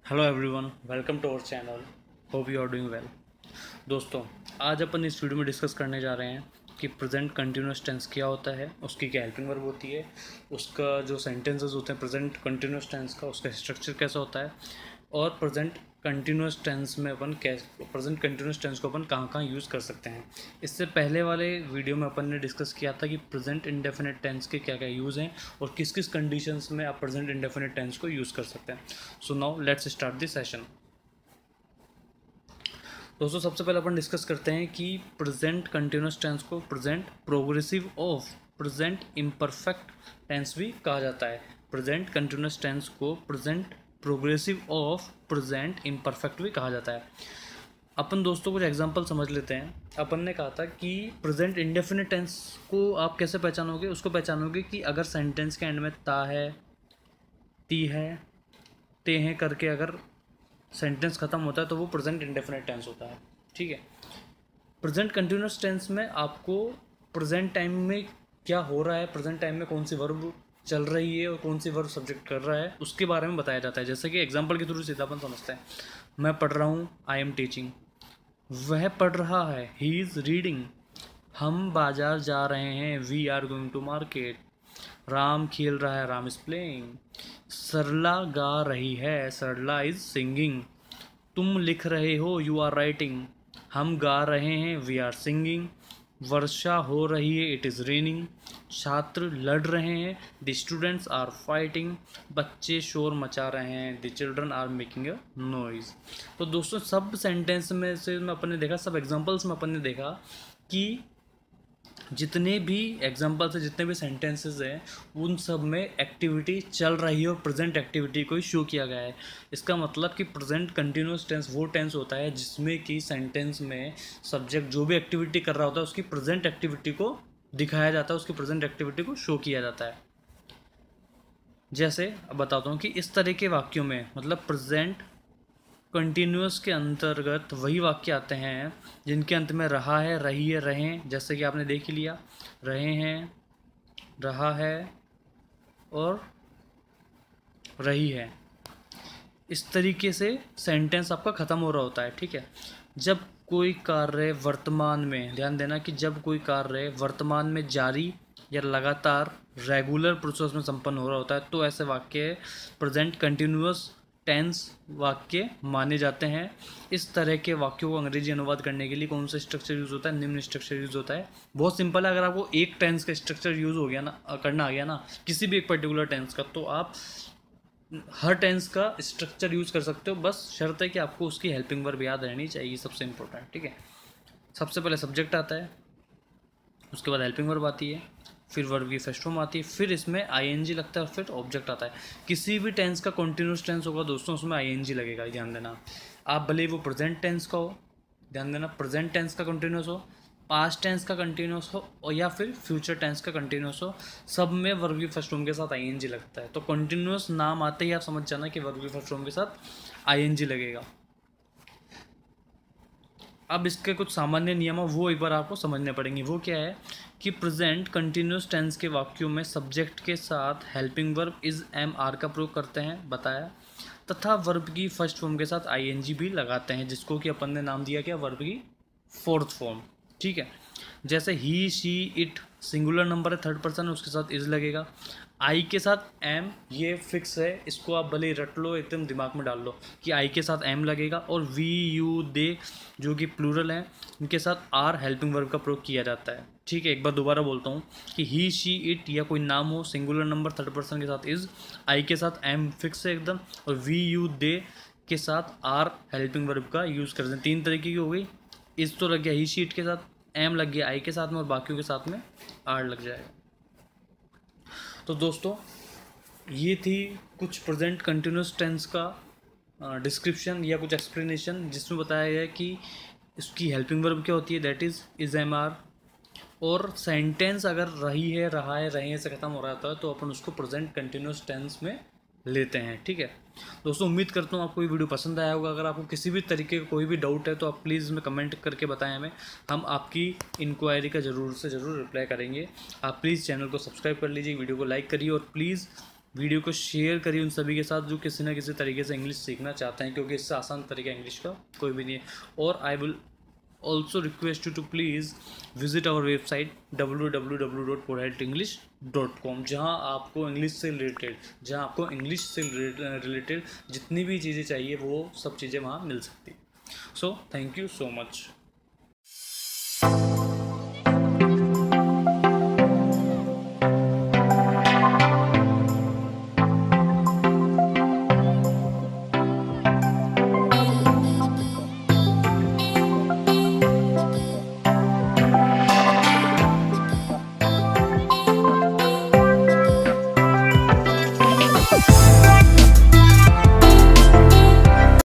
Hello everyone, welcome to our channel. Hope you are doing well. दोस्तों, आज अपन इस video में डिस्कस करने जा रहे हैं कि प्रेजेंट कंटिन्यूस टेंस क्या होता है, उसकी क्या हेल्पिंग वर्ब होती है, उसका जो सेंटेंसेस होते हैं प्रेजेंट कंटिन्यूस टेंस का, उसका स्ट्रक्चर कैसा होता है, और प्रेजेंट कंटिन्यूस टेंस में अपन कैसे प्रेजेंट कंटिन्यूस टेंस को अपन कहाँ कहाँ यूज़ कर सकते हैं। इससे पहले वाले वीडियो में अपन ने डिस्कस किया था कि प्रेजेंट इंडेफिनिट टेंस के क्या क्या यूज़ हैं और किस किस कंडीशंस में आप प्रेजेंट इंडेफिनिट टेंस को यूज़ कर सकते हैं। So now let's start this session. दोस्तों, सबसे पहले अपन डिस्कस करते हैं कि प्रेजेंट कंटिन्यूस टेंस को present progressive of present imperfect tense भी कहा जाता है। प्रेजेंट कंटिन्यूस टेंस को present progressive of present imperfect भी कहा जाता है। अपन दोस्तों कुछ एग्जांपल समझ लेते हैं। अपन ने कहा था कि प्रेजेंट इंडेफिनिट टेंस को आप कैसे पहचानोगे, उसको पहचानोगे कि अगर सेंटेंस के एंड में ता है, ती है, ते हैं करके अगर सेंटेंस खत्म होता है तो वो प्रेजेंट इंडेफिनिट टेंस होता है। ठीक है। प्रेजेंट कंटिन्यूस टेंस में आपको प्रेजेंट टाइम में क्या हो रहा है, प्रेजेंट टाइम में कौन सी वर्ब चल रही है और कौन सी वर्ब सब्जेक्ट कर रहा है, उसके बारे में बताया जाता है। जैसे कि एग्जांपल के थ्रू सीधापन समझते हैं। मैं पढ़ रहा हूँ, आई एम टीचिंग। वह पढ़ रहा है, ही इज़ रीडिंग। हम बाजार जा रहे हैं, we are going to market. Ram खेल रहा है, राम इज़ प्लेइंग। सरला गा रही है, सरला इज़ सिंगिंग। तुम लिख रहे हो, यू आर राइटिंग। हम गा रहे हैं, वी आर सिंगिंग। वर्षा हो रही है, इट इज़ रेनिंग। छात्र लड़ रहे हैं, द स्टूडेंट्स आर फाइटिंग। बच्चे शोर मचा रहे हैं, the children are making a noise. तो दोस्तों, सब सेंटेंस में से में अपन ने देखा, सब एग्जांपल्स में अपन ने देखा कि जितने भी एग्जांपल्स है, जितने भी सेंटेंसेस हैं, उन सब में एक्टिविटी चल रही है और प्रेजेंट एक्टिविटी को ही शो किया गया है। इसका मतलब कि प्रेजेंट कंटिन्यूस टेंस वो टेंस होता है जिसमें कि सेंटेंस में सब्जेक्ट जो भी एक्टिविटी कर रहा होता है उसकी प्रेजेंट एक्टिविटी को दिखाया जाता है, उसकी प्रेजेंट एक्टिविटी को शो किया जाता है। जैसे अब बताता हूँ कि इस तरह के वाक्यों में मतलब प्रेजेंट कंटिन्यूस के अंतर्गत वही वाक्य आते हैं जिनके अंत में रहा है, रही है, रहें, जैसे कि आपने देख ही लिया, रहे हैं, रहा है और रही है। इस तरीके से सेंटेंस आपका ख़त्म हो रहा होता है। ठीक है। जब कोई कार्य वर्तमान में, ध्यान देना कि जब कोई कार्य वर्तमान में जारी या लगातार रेगुलर प्रोसेस में संपन्न हो रहा होता है तो ऐसे वाक्य प्रेजेंट कंटिन्यूअस टेंस वाक्य माने जाते हैं। इस तरह के वाक्यों को अंग्रेजी अनुवाद करने के लिए कौन सा स्ट्रक्चर यूज़ होता है? निम्न स्ट्रक्चर यूज़ होता है। बहुत सिंपल है। अगर आपको एक टेंस का स्ट्रक्चर यूज़ हो गया ना, करना आ गया ना किसी भी एक पर्टिकुलर टेंस का, तो आप हर टेंस का स्ट्रक्चर यूज़ कर सकते हो। बस शर्त है कि आपको उसकी हेल्पिंग वर्ब याद रहनी चाहिए, सबसे इंपॉर्टेंट। ठीक है। सबसे पहले सब्जेक्ट आता है, उसके बाद हेल्पिंग वर्ब आती है, फिर वर्ब की फर्स्ट फॉर्म आती है, फिर इसमें आईएनजी लगता है और फिर ऑब्जेक्ट आता है। किसी भी टेंस का कॉन्टिन्यूस टेंस होगा दोस्तों, उसमें आईएनजी लगेगा, ध्यान देना। आप भले वो प्रेजेंट टेंस का हो, ध्यान देना, प्रेजेंट टेंस का कंटिन्यूस हो, पास्ट टेंस का कंटिन्यूस हो और या फिर फ्यूचर टेंस का कंटिन्यूस हो, सब में वर्ब की फर्स्ट फॉर्म के साथ आईएनजी लगता है। तो कंटिन्यूस नाम आते ही आप समझ जाना कि वर्ब की फर्स्ट फॉर्म के साथ आईएनजी लगेगा। अब इसके कुछ सामान्य नियम है वो एक बार आपको समझने पड़ेंगे। वो क्या है कि प्रेजेंट कंटिन्यूस टेंस के वाक्यों में सब्जेक्ट के साथ helping verb is am are का प्रयोग करते हैं, बताया, तथा वर्ब की फर्स्ट फॉर्म के साथ आईएनजी भी लगाते हैं, जिसको कि अपन ने नाम दिया क्या? वर्ब की फोर्थ फॉर्म। ठीक है। जैसे ही, शी, इट सिंगुलर नंबर है, थर्ड पर्सन है, उसके साथ इज लगेगा। आई के साथ एम, ये फिक्स है, इसको आप भले रट लो, एकदम दिमाग में डाल लो कि आई के साथ एम लगेगा। और वी, यू, दे जो कि प्लूरल हैं, इनके साथ आर हेल्पिंग वर्ब का प्रयोग किया जाता है। ठीक है। एक बार दोबारा बोलता हूँ कि ही, शी, इट या कोई नाम हो, सिंगुलर नंबर, थर्ड पर्सन के साथ इज, आई के साथ एम फिक्स है एकदम, और वी, यू, दे के साथ आर हेल्पिंग वर्ब का यूज़ करते हैं। तीन तरीके की हो गई। इज तो लग गया ही, शी, इट के साथ, एम लग गया आई के साथ में, और बाकियों के साथ में आर लग जाएगा। तो दोस्तों, ये थी कुछ प्रेजेंट कंटिन्यूस टेंस का डिस्क्रिप्शन या कुछ एक्सप्लेनेशन, जिसमें बताया गया कि इसकी हेल्पिंग वर्ब क्या होती है, दैट इज एम आर। और सेंटेंस अगर रही है, रहा है, रहे से ख़त्म हो रहा था तो अपन उसको प्रेजेंट कंटिन्यूस टेंस में लेते हैं। ठीक है दोस्तों, उम्मीद करता हूँ आपको ये वीडियो पसंद आया होगा। अगर आपको किसी भी तरीके का कोई भी डाउट है तो आप प्लीज़ में कमेंट करके बताएं हमें, हम आपकी इंक्वायरी का ज़रूर से ज़रूर रिप्लाई करेंगे। आप प्लीज़ चैनल को सब्सक्राइब कर लीजिए, वीडियो को लाइक करिए और प्लीज़ वीडियो को शेयर करिए उन सभी के साथ जो किसी ना किसी तरीके से इंग्लिश सीखना चाहते हैं, क्योंकि इससे आसान तरीका इंग्लिश का कोई भी नहीं है। और I will also request you to please visit our website www.poreheltenglish.com, जहाँ आपको इंग्लिश से रिलेटेड जितनी भी चीज़ें चाहिए वो सब चीज़ें वहाँ मिल सकती हैं। So thank you so much.